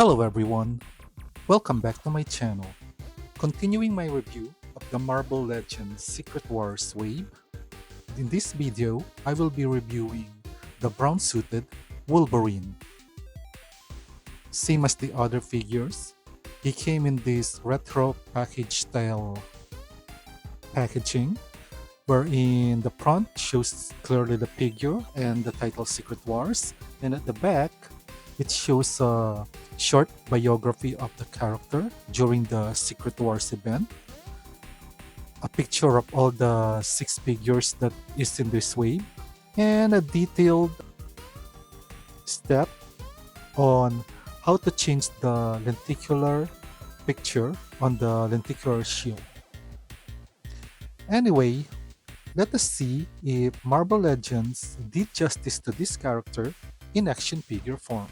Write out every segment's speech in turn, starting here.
Hello everyone, welcome back to my channel. Continuing my review of the Marvel Legends Secret Wars Wave, in this video I will be reviewing the brown-suited Wolverine. Same as the other figures, he came in this retro package style packaging, wherein the front shows clearly the figure and the title Secret Wars, and at the back it shows a short biography of the character during the Secret Wars event, a picture of all the 6 figures that is in this wave, and a detailed step on how to change the lenticular picture on the lenticular shield. Anyway, let us see if Marvel Legends did justice to this character in action figure form.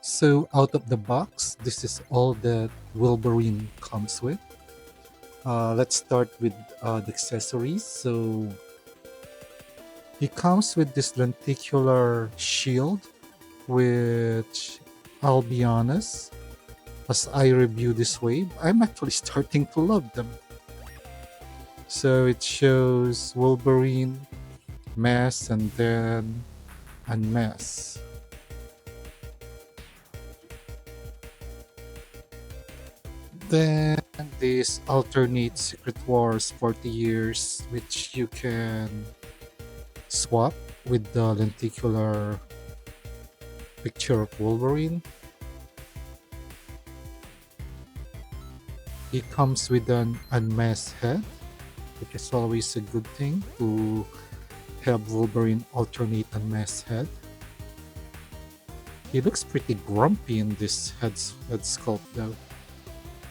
So out of the box, this is all that Wolverine comes with. Let's start with the accessories. So he comes with this lenticular shield, which I'll be honest, as I review this wave, I'm actually starting to love them. So it shows Wolverine, mask, and then unmask. Then this alternate Secret Wars 40 years, which you can swap with the lenticular picture of Wolverine. It comes with an unmasked head, which is always a good thing to have Wolverine alternate unmasked head. He looks pretty grumpy in this head sculpt though.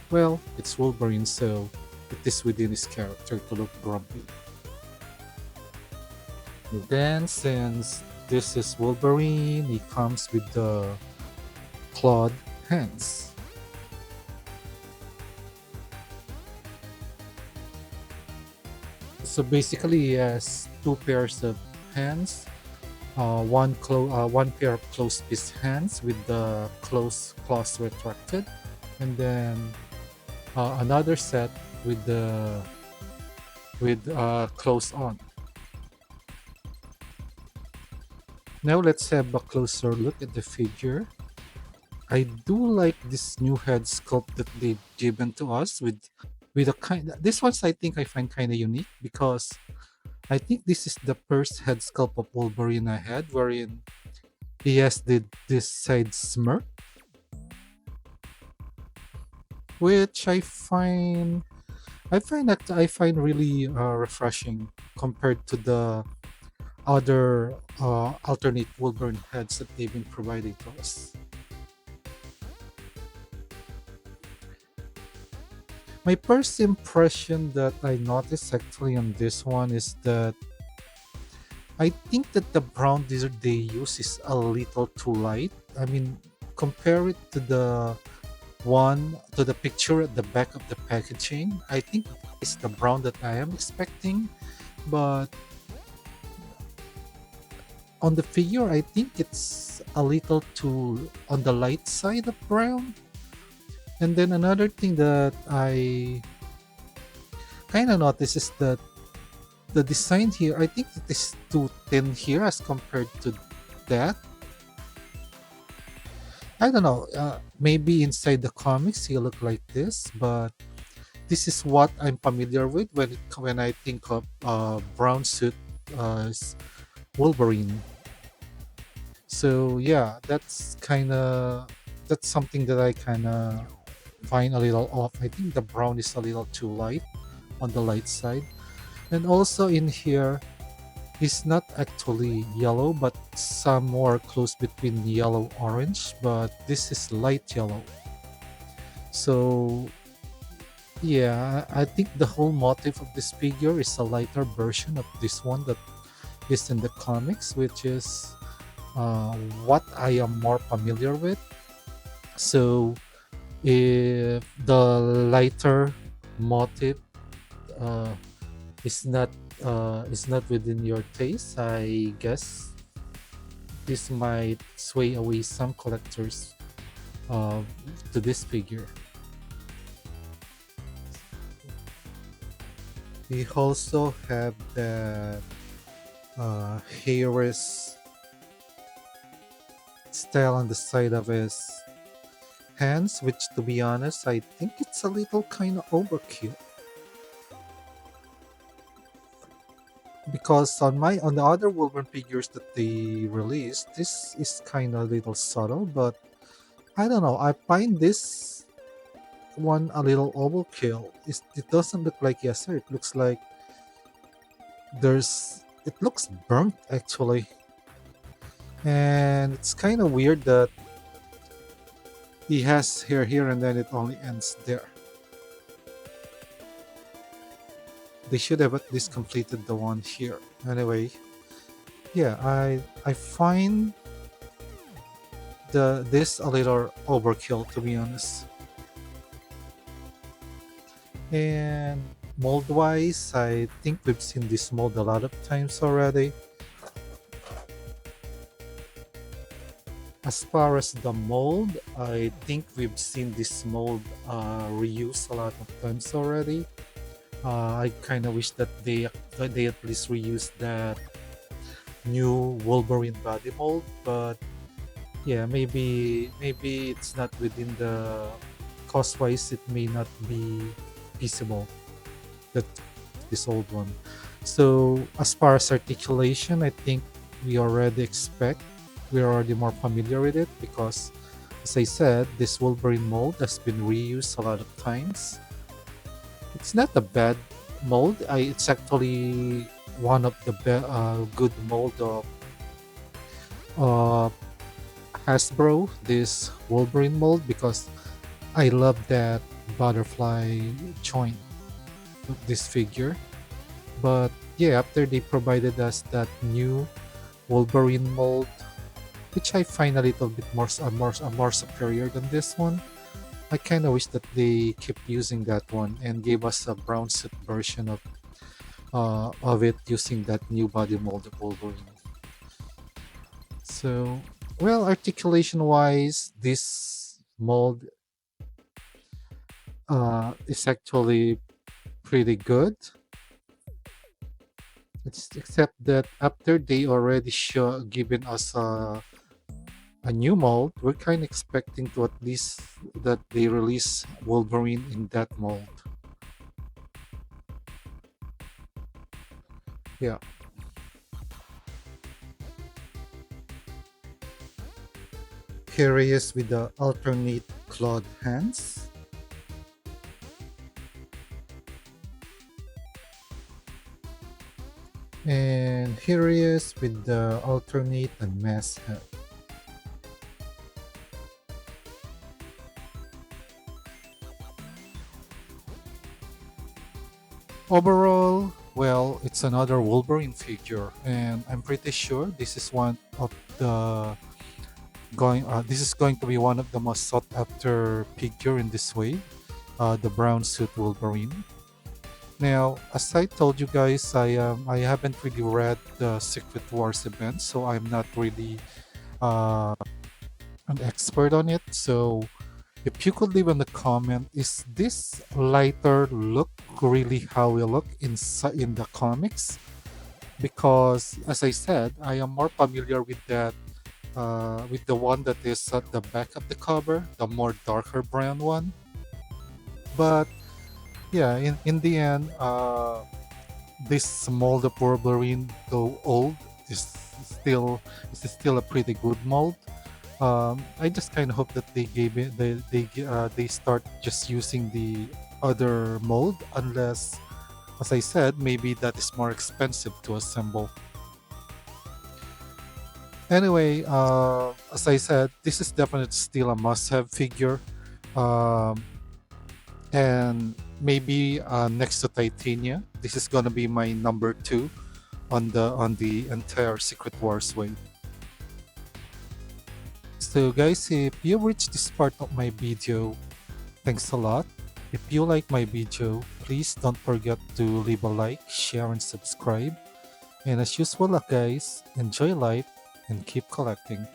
Well, it's Wolverine, so it is within his character to look grumpy. And then, since this is Wolverine, he comes with the clawed hands. So basically, he has 2 pairs of hands. One pair of closed fist hands with the closed claws retracted, and then another set with the close on. Now let's have a closer look at the figure. I do like this new head sculpt that they've given to us with a kind. This one's I think I find kind of unique because I think this is the first head sculpt of Wolverine I had, wherein he has this side smirk, which I find really refreshing compared to the other alternate Wolverine heads that they've been providing to us. My first impression that I noticed actually on this one is that I think that the brown desert they use is a little too light. I mean, compare it to the picture at the back of the packaging, I think it's the brown that I am expecting, but on the figure, I think it's a little too on the light side of brown. And then another thing that I kind of noticed is that the design here, I think it is too thin here as compared to that. I don't know. Maybe inside the comics he look like this, but this is what I'm familiar with when I think of brown suit Wolverine. So yeah, that's something that I kind of find a little off. I think the brown is a little too light on the light side, and also in here, it's not actually yellow, but somewhere close between yellow orange. But this is light yellow. So yeah, I think the whole motif of this figure is a lighter version of this one that is in the comics, which is uh, what I am more familiar with. So if the lighter motif uh, is not within your taste, I guess this might sway away some collectors uh, to this figure. We also have the Harris style on the side of his hands, which to be honest, I think it's a little kind of overkill. Because on the other Wolverine figures that they released, this is kind of a little subtle, but I don't know. I find this one a little overkill. It doesn't look like Yasser. It looks like it looks burnt actually, and it's kind of weird that he has hair here and then it only ends there. They should have at least completed the one here. Anyway, yeah, I find this a little overkill to be honest. And mold wise, I think we've seen this mold a lot of times already. As far as the mold, I think we've seen this mold reused a lot of times already. I kind of wish that they at least reuse that new Wolverine body mold, but yeah, maybe it's not within the cost wise. It may not be feasible that this old one. So as far as articulation, I think we already expect we're already more familiar with it because, as I said, this Wolverine mold has been reused a lot of times. It's not a bad mold. It's actually one of the good mold of uh, Hasbro, this Wolverine mold, because I love that butterfly joint of this figure. But yeah, after they provided us that new Wolverine mold, which I find a little bit more superior than this one, I kind of wish that they kept using that one and gave us a brown suit version of it using that new body mold of Wolverine. So, well, articulation wise, this mold is actually pretty good. Except that after they already given us a new mold, we're kind of expecting to at least that they release Wolverine in that mold. Yeah. Here he is with the alternate clawed hands. And here he is with the alternate and mass head. Overall, well, it's another Wolverine figure, and I'm pretty sure this is one of This is going to be one of the most sought after figure in this way, the brown suit Wolverine. Now, as I told you guys, I haven't really read the Secret Wars event, so I'm not really uh, an expert on it. So, if you could leave in the comment, is this lighter look really how we look in the comics? Because, as I said, I am more familiar with the one that is at the back of the cover, the more darker brown one. But yeah, in the end, this mold of Wolverine, though old, is still is still a pretty good mold. I just kind of hope that they gave it they start just using the other mold, unless, as I said, maybe that is more expensive to assemble. Anyway, as I said, this is definitely still a must-have figure, um, and maybe next to Titania, this is gonna be my number two on the entire Secret Wars wave. So guys, if you reached this part of my video, thanks a lot. If you like my video, please don't forget to leave a like, share, and subscribe. And as usual, guys, enjoy life and keep collecting.